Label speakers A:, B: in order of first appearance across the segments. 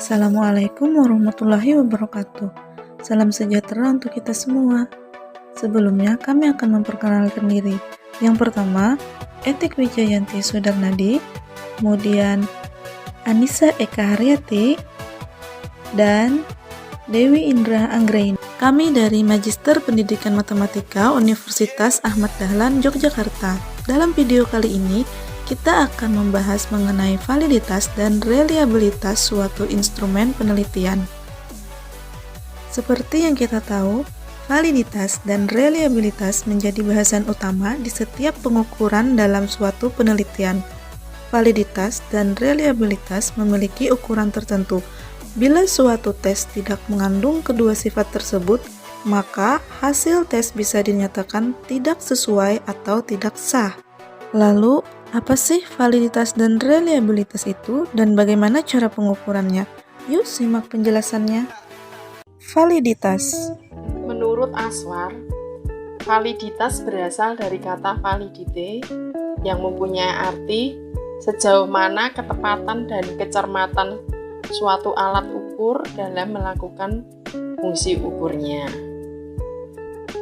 A: Assalamualaikum warahmatullahi wabarakatuh. Salam sejahtera untuk kita semua. Sebelumnya, kami akan memperkenalkan diri. Yang pertama, Etik Wijayanti Sudarnadi, kemudian Anissa Eka Haryati, dan Dewi Indra Anggraini. Kami dari Magister Pendidikan Matematika Universitas Ahmad Dahlan, Yogyakarta. Dalam video kali ini, kita akan membahas mengenai validitas dan reliabilitas suatu instrumen penelitian. Seperti yang kita tahu, validitas dan reliabilitas menjadi bahasan utama di setiap pengukuran dalam suatu penelitian. Validitas dan reliabilitas memiliki ukuran tertentu. Bila suatu tes tidak mengandung kedua sifat tersebut, maka hasil tes bisa dinyatakan tidak sesuai atau tidak sah. Lalu, apa sih validitas dan reliabilitas itu dan bagaimana cara pengukurannya? Yuk simak penjelasannya. Validitas.
B: Menurut Aswar, validitas berasal dari kata validite yang mempunyai arti sejauh mana ketepatan dan kecermatan suatu alat ukur dalam melakukan fungsi ukurnya.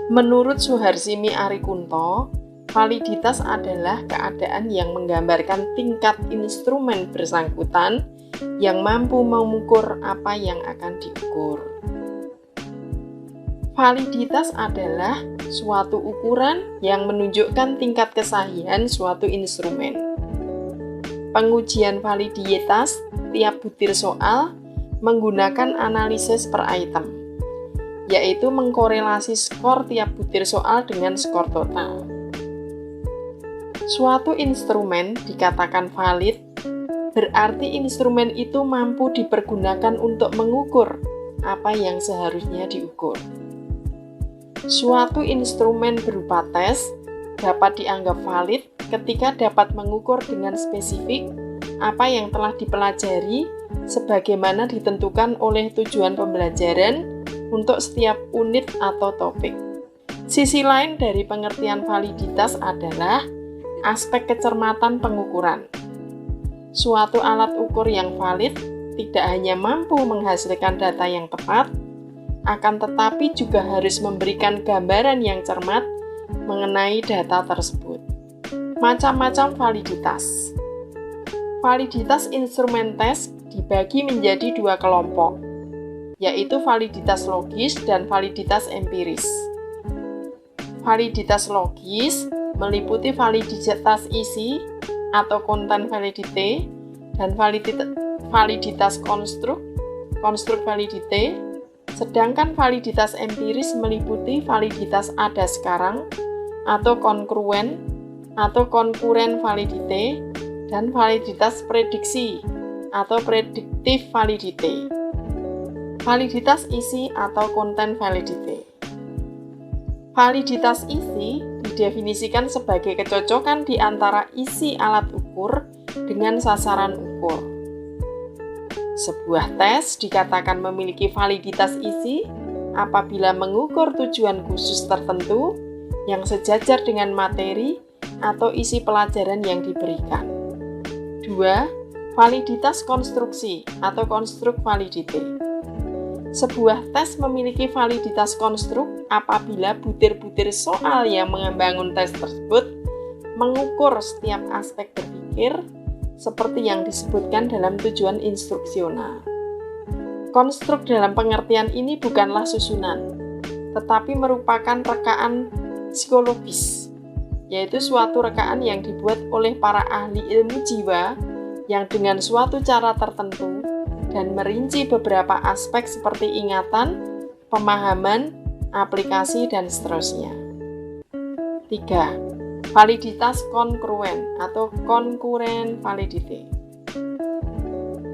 B: Menurut Suharsini Arikunto, validitas adalah keadaan yang menggambarkan tingkat instrumen bersangkutan yang mampu mengukur apa yang akan diukur. Validitas adalah suatu ukuran yang menunjukkan tingkat kesahihan suatu instrumen. Pengujian validitas tiap butir soal menggunakan analisis per item, yaitu mengkorelasi skor tiap butir soal dengan skor total. Suatu instrumen dikatakan valid, berarti instrumen itu mampu dipergunakan untuk mengukur apa yang seharusnya diukur. Suatu instrumen berupa tes dapat dianggap valid ketika dapat mengukur dengan spesifik apa yang telah dipelajari sebagaimana ditentukan oleh tujuan pembelajaran untuk setiap unit atau topik. Sisi lain dari pengertian validitas adalah aspek kecermatan pengukuran. Suatu alat ukur yang valid tidak hanya mampu menghasilkan data yang tepat, akan tetapi juga harus memberikan gambaran yang cermat mengenai data tersebut. Macam-macam validitas. Validitas instrumen tes dibagi menjadi dua kelompok, yaitu validitas logis dan validitas empiris. Validitas logis meliputi validitas isi atau content validity dan validitas konstruk validity, sedangkan validitas empiris meliputi validitas ada sekarang atau konkuruen validity dan validitas prediksi atau predictive validity. Validitas isi atau content validity. Validitas isi didefinisikan sebagai kecocokan di antara isi alat ukur dengan sasaran ukur. Sebuah tes dikatakan memiliki validitas isi apabila mengukur tujuan khusus tertentu yang sejajar dengan materi atau isi pelajaran yang diberikan. 2. Validitas konstruksi atau konstruk validity. Sebuah tes memiliki validitas konstruk apabila butir-butir soal yang membangun tes tersebut mengukur setiap aspek berpikir seperti yang disebutkan dalam tujuan instruksional. Konstruk dalam pengertian ini bukanlah susunan, tetapi merupakan rekaan psikologis, yaitu suatu rekaan yang dibuat oleh para ahli ilmu jiwa yang dengan suatu cara tertentu dan merinci beberapa aspek seperti ingatan, pemahaman, aplikasi, dan seterusnya. 3. Validitas konkuruen atau concurrent validity.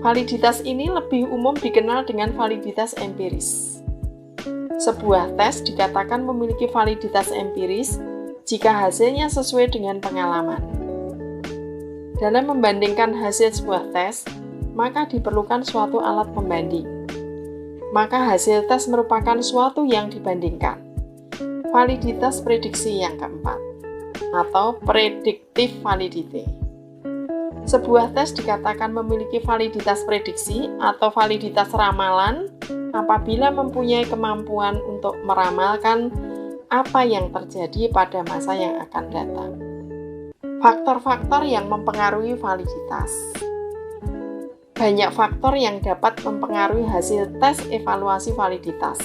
B: Validitas ini lebih umum dikenal dengan validitas empiris. Sebuah tes dikatakan memiliki validitas empiris jika hasilnya sesuai dengan pengalaman. Dalam membandingkan hasil sebuah tes, maka diperlukan suatu alat pembanding. Maka hasil tes merupakan suatu yang dibandingkan. Validitas prediksi yang keempat, atau predictive validity. Sebuah tes dikatakan memiliki validitas prediksi atau validitas ramalan apabila mempunyai kemampuan untuk meramalkan apa yang terjadi pada masa yang akan datang. Faktor-faktor yang mempengaruhi validitas. Banyak faktor yang dapat mempengaruhi hasil tes evaluasi validitas.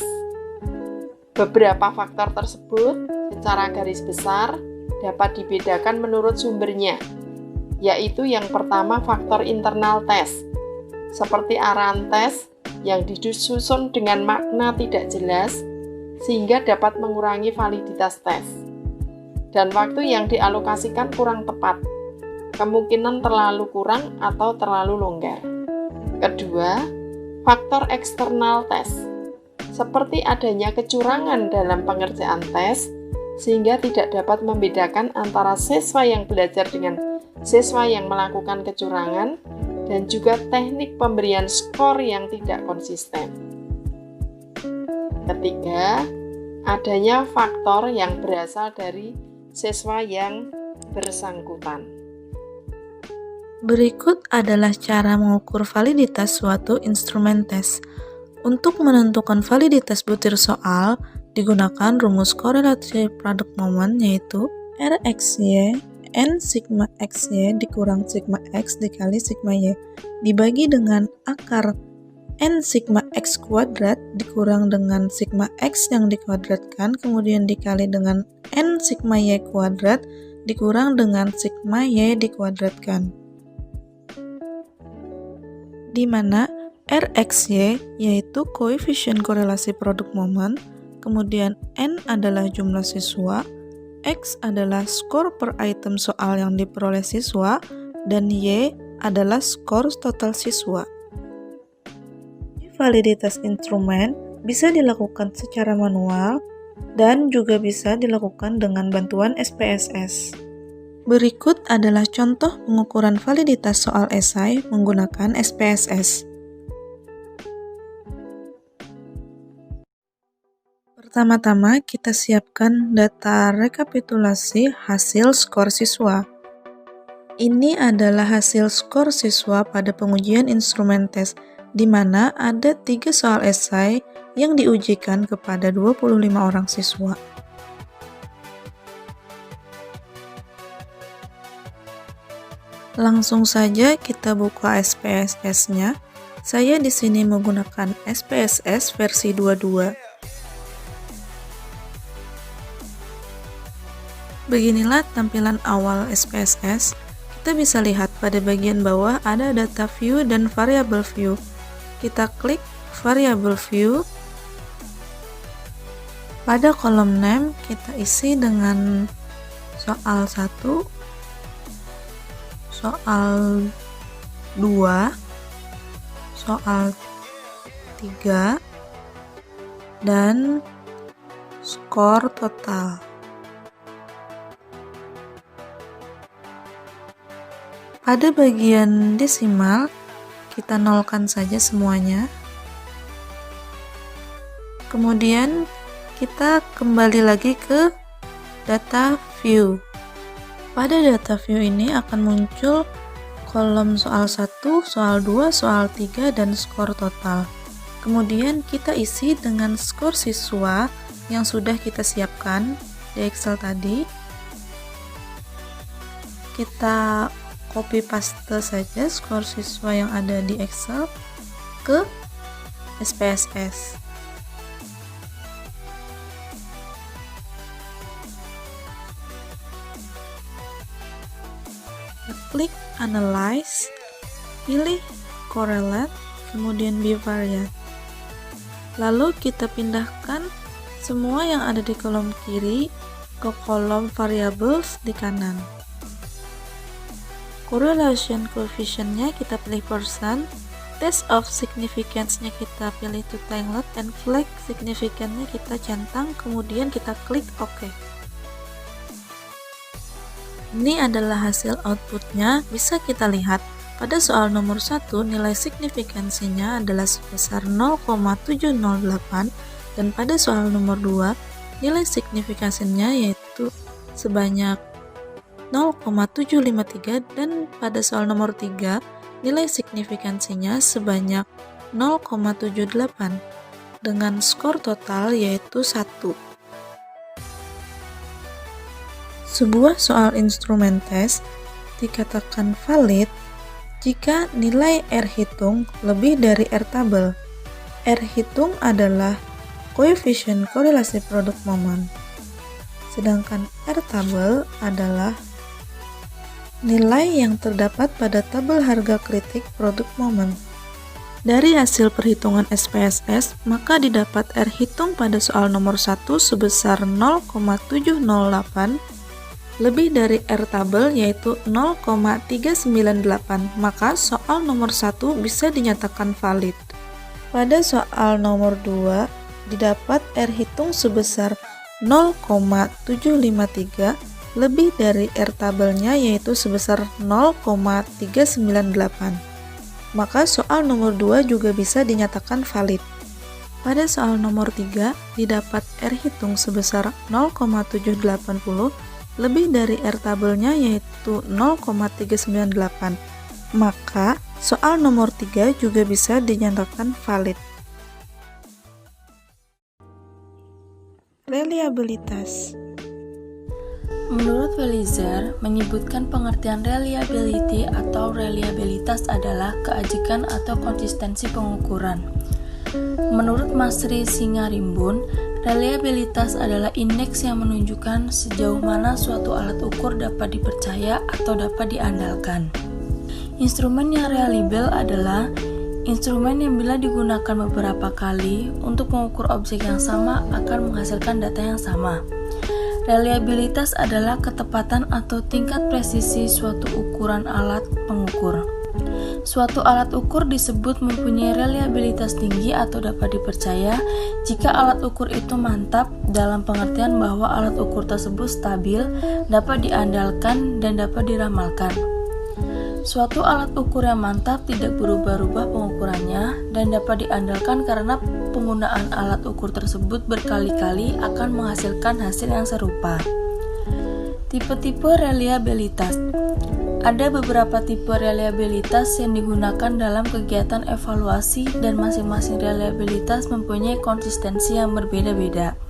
B: Beberapa faktor tersebut secara garis besar dapat dibedakan menurut sumbernya, yaitu yang pertama faktor internal tes, seperti arahan tes yang disusun dengan makna tidak jelas sehingga dapat mengurangi validitas tes, dan waktu yang dialokasikan kurang tepat, kemungkinan terlalu kurang atau terlalu longgar. Kedua, faktor eksternal tes, seperti adanya kecurangan dalam pengerjaan tes sehingga tidak dapat membedakan antara siswa yang belajar dengan siswa yang melakukan kecurangan, dan juga teknik pemberian skor yang tidak konsisten. Ketiga, adanya faktor yang berasal dari siswa yang bersangkutan.
A: Berikut adalah cara mengukur validitas suatu instrumen tes. Untuk menentukan validitas butir soal, digunakan rumus korelasi product moment, yaitu RXY N sigma XY dikurang sigma X dikali sigma Y dibagi dengan akar N sigma X kuadrat dikurang dengan sigma X yang dikuadratkan kemudian dikali dengan N sigma Y kuadrat dikurang dengan sigma Y dikuadratkan, di mana RXY yaitu koefisien korelasi produk moment, kemudian N adalah jumlah siswa, X adalah skor per item soal yang diperoleh siswa, dan Y adalah skor total siswa. Validitas instrumen bisa dilakukan secara manual dan juga bisa dilakukan dengan bantuan SPSS. Berikut adalah contoh pengukuran validitas soal esai menggunakan SPSS. Pertama-tama kita siapkan data rekapitulasi hasil skor siswa. Ini adalah hasil skor siswa pada pengujian instrumen tes, di mana ada 3 soal esai yang diujikan kepada 25 orang siswa. Langsung saja kita buka SPSS-nya. Saya di sini menggunakan SPSS versi 22. Beginilah tampilan awal SPSS. Kita bisa lihat pada bagian bawah ada data view dan variable view. Kita klik variable view. Pada kolom name kita isi dengan soal 1, soal 2, soal 3, dan skor total. Pada bagian desimal, kita nolkan saja semuanya. Kemudian kita kembali lagi ke data view. Pada data view ini akan muncul kolom soal 1, soal 2, soal 3, dan skor total. Kemudian kita isi dengan skor siswa yang sudah kita siapkan di Excel tadi. Kita copy paste saja skor siswa yang ada di Excel ke SPSS. Klik Analyze, pilih Correlate, kemudian Bivariate. Lalu kita pindahkan semua yang ada di kolom kiri ke kolom Variables di kanan. Correlation coefficient-nya kita pilih percent, test of significance-nya kita pilih to tanglet, and flag significant-nya kita centang, kemudian kita klik OK. Ini adalah hasil outputnya. Bisa kita lihat pada soal nomor 1 nilai signifikansinya adalah sebesar 0,708, dan pada soal nomor 2 nilai signifikansinya yaitu sebanyak 0,753 dan pada soal nomor 3 nilai signifikansinya sebanyak 0,78 dengan skor total yaitu 1. Sebuah soal instrumen tes dikatakan valid jika nilai R hitung lebih dari R tabel. R hitung adalah koefisien korelasi produk momen, sedangkan R tabel adalah nilai yang terdapat pada tabel harga kritik produk momen. Dari hasil perhitungan SPSS, maka didapat R hitung pada soal nomor 1 sebesar 0,708 lebih dari R tabel yaitu 0,398, maka soal nomor 1 bisa dinyatakan valid. Pada soal nomor 2, didapat R hitung sebesar 0,753 lebih dari R tabelnya yaitu sebesar 0,398. Maka soal nomor 2 juga bisa dinyatakan valid. Pada soal nomor 3 didapat R hitung sebesar 0,780 lebih dari R tabelnya yaitu 0,398. Maka soal nomor 3 juga bisa dinyatakan valid. Reliabilitas.
C: Menurut Welizer, menyebutkan pengertian reliability atau reliabilitas adalah keajikan atau konsistensi pengukuran. Menurut Masri Singarimbun, reliabilitas adalah indeks yang menunjukkan sejauh mana suatu alat ukur dapat dipercaya atau dapat diandalkan. Instrumen yang reliable adalah instrumen yang bila digunakan beberapa kali untuk mengukur objek yang sama akan menghasilkan data yang sama. Reliabilitas adalah ketepatan atau tingkat presisi suatu ukuran alat pengukur. Suatu alat ukur disebut mempunyai reliabilitas tinggi atau dapat dipercaya jika alat ukur itu mantap dalam pengertian bahwa alat ukur tersebut stabil, dapat diandalkan, dan dapat diramalkan. Suatu alat ukur yang mantap tidak berubah-ubah pengukurannya dan dapat diandalkan karena penggunaan alat ukur tersebut berkali-kali akan menghasilkan hasil yang serupa. Tipe-tipe reliabilitas. Ada beberapa tipe reliabilitas yang digunakan dalam kegiatan evaluasi dan masing-masing reliabilitas mempunyai konsistensi yang berbeda-beda.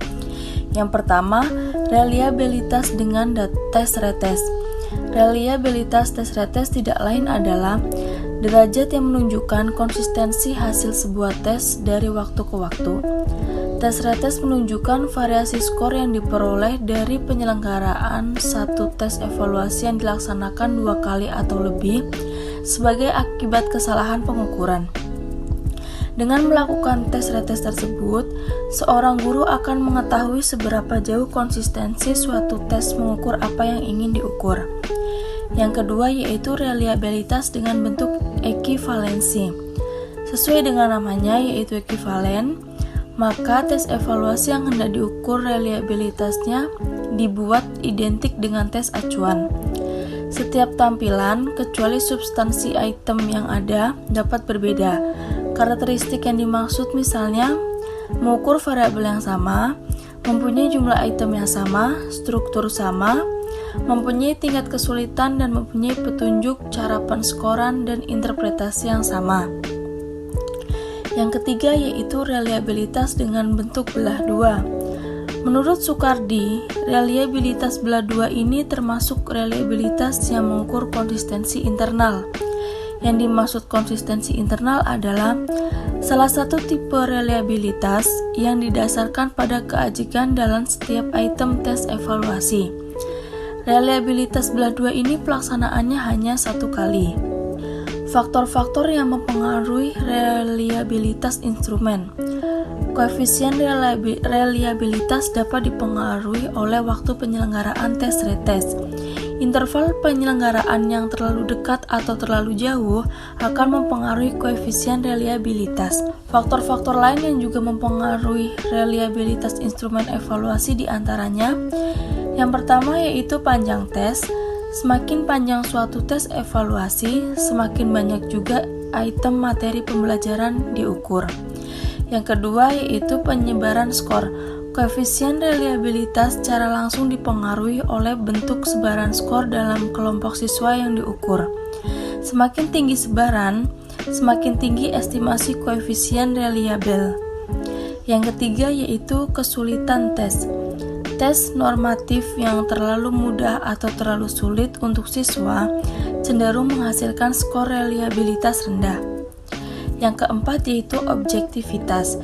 C: Yang pertama, reliabilitas dengan tes retest. Reliabilitas tes retest tidak lain adalah derajat yang menunjukkan konsistensi hasil sebuah tes dari waktu ke waktu. Tes retest menunjukkan variasi skor yang diperoleh dari penyelenggaraan satu tes evaluasi yang dilaksanakan 2 kali atau lebih sebagai akibat kesalahan pengukuran. Dengan melakukan tes retest tersebut, seorang guru akan mengetahui seberapa jauh konsistensi suatu tes mengukur apa yang ingin diukur. Yang kedua yaitu reliabilitas dengan bentuk ekivalensi. Sesuai dengan namanya yaitu ekivalen, maka tes evaluasi yang hendak diukur reliabilitasnya dibuat identik dengan tes acuan. Setiap tampilan, kecuali substansi item yang ada, dapat berbeda. Karakteristik yang dimaksud misalnya mengukur variabel yang sama, mempunyai jumlah item yang sama, struktur sama, mempunyai tingkat kesulitan dan mempunyai petunjuk cara penskoran dan interpretasi yang sama. Yang ketiga yaitu reliabilitas dengan bentuk belah dua. Menurut Sukardi, reliabilitas belah dua ini termasuk reliabilitas yang mengukur konsistensi internal. Yang dimaksud konsistensi internal adalah salah satu tipe reliabilitas yang didasarkan pada keajikan dalam setiap item tes evaluasi. Reliabilitas belah dua ini pelaksanaannya hanya 1 kali. Faktor-faktor yang mempengaruhi reliabilitas instrumen. Koefisien reliabilitas dapat dipengaruhi oleh waktu penyelenggaraan tes retest. Interval penyelenggaraan yang terlalu dekat atau terlalu jauh akan mempengaruhi koefisien reliabilitas. Faktor-faktor lain yang juga mempengaruhi reliabilitas instrumen evaluasi diantaranya yang pertama yaitu panjang tes. Semakin panjang suatu tes evaluasi, semakin banyak juga item materi pembelajaran diukur. Yang kedua yaitu penyebaran skor. Koefisien reliabilitas secara langsung dipengaruhi oleh bentuk sebaran skor dalam kelompok siswa yang diukur. Semakin tinggi sebaran, semakin tinggi estimasi koefisien reliabel. Yang ketiga yaitu kesulitan tes. Tes normatif yang terlalu mudah atau terlalu sulit untuk siswa cenderung menghasilkan skor reliabilitas rendah. Yang keempat yaitu objektivitas.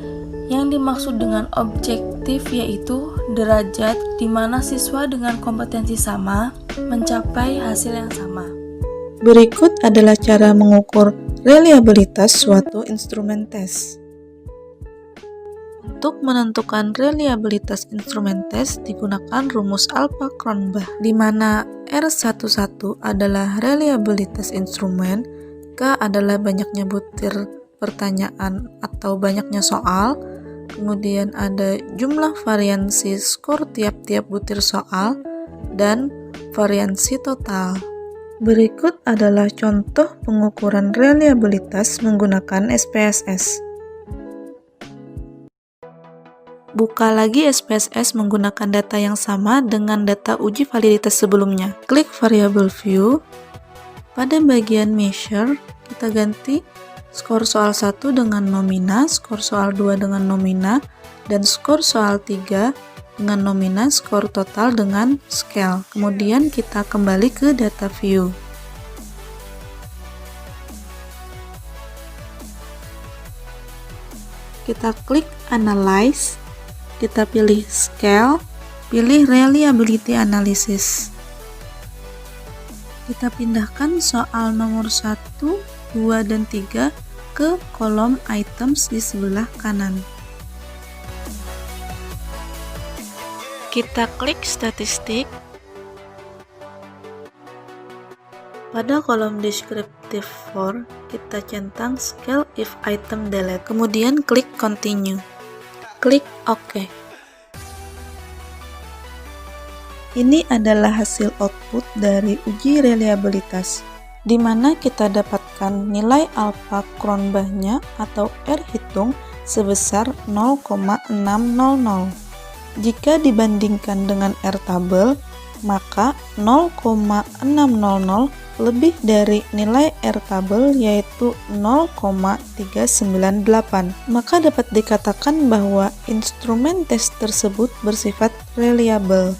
C: Yang dimaksud dengan objektif yaitu derajat di mana siswa dengan kompetensi sama mencapai hasil yang sama.
A: Berikut adalah cara mengukur reliabilitas suatu instrumen tes. Untuk menentukan reliabilitas instrumen tes digunakan rumus Alpha-Cronbach, di mana R11 adalah reliabilitas instrumen, K adalah banyaknya butir pertanyaan atau banyaknya soal, kemudian ada jumlah variansi skor tiap-tiap butir soal, dan variansi total. Berikut adalah contoh pengukuran reliabilitas menggunakan SPSS. Buka lagi SPSS menggunakan data yang sama dengan data uji validitas sebelumnya. Klik variable view. Pada bagian measure, kita ganti skor soal 1 dengan nomina, skor soal 2 dengan nomina, dan skor soal 3 dengan nomina, skor total dengan scale. Kemudian kita kembali ke data view. Kita klik analyze, kita pilih scale, pilih reliability analysis. Kita pindahkan soal nomor 1, 2, dan 3 ke kolom items di sebelah kanan. Kita klik statistik. Pada kolom descriptive for, kita centang scale if item delete. Kemudian klik continue. Klik OK. Ini adalah hasil output dari uji reliabilitas, di mana kita dapatkan nilai Alpha-Cronbach-nya atau R hitung sebesar 0,600. Jika dibandingkan dengan R tabel, maka 0,600 lebih dari nilai R tabel yaitu 0,398. Maka dapat dikatakan bahwa instrumen tes tersebut bersifat reliable.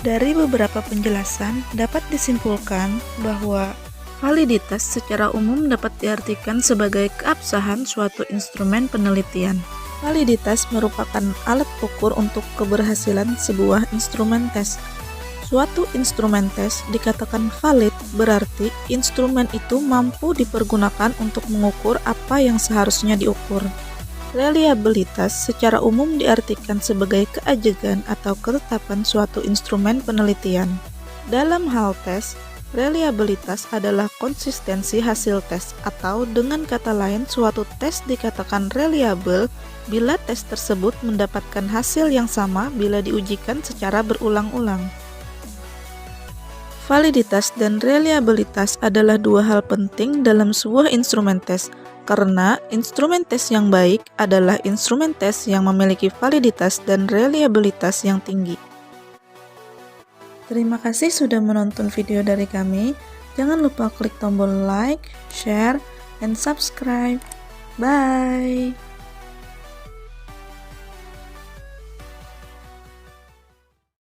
A: Dari beberapa penjelasan, dapat disimpulkan bahwa validitas secara umum dapat diartikan sebagai keabsahan suatu instrumen penelitian. Validitas merupakan alat ukur untuk keberhasilan sebuah instrumen tes. Suatu instrumen tes dikatakan valid berarti instrumen itu mampu dipergunakan untuk mengukur apa yang seharusnya diukur. Reliabilitas secara umum diartikan sebagai keajegan atau ketetapan suatu instrumen penelitian. Dalam hal tes, reliabilitas adalah konsistensi hasil tes, atau dengan kata lain, suatu tes dikatakan reliable bila tes tersebut mendapatkan hasil yang sama bila diujikan secara berulang-ulang. Validitas dan reliabilitas adalah dua hal penting dalam sebuah instrumen tes, karena instrumen tes yang baik adalah instrumen tes yang memiliki validitas dan reliabilitas yang tinggi. Terima kasih sudah menonton video dari kami. Jangan lupa klik tombol like, share, dan subscribe. Bye!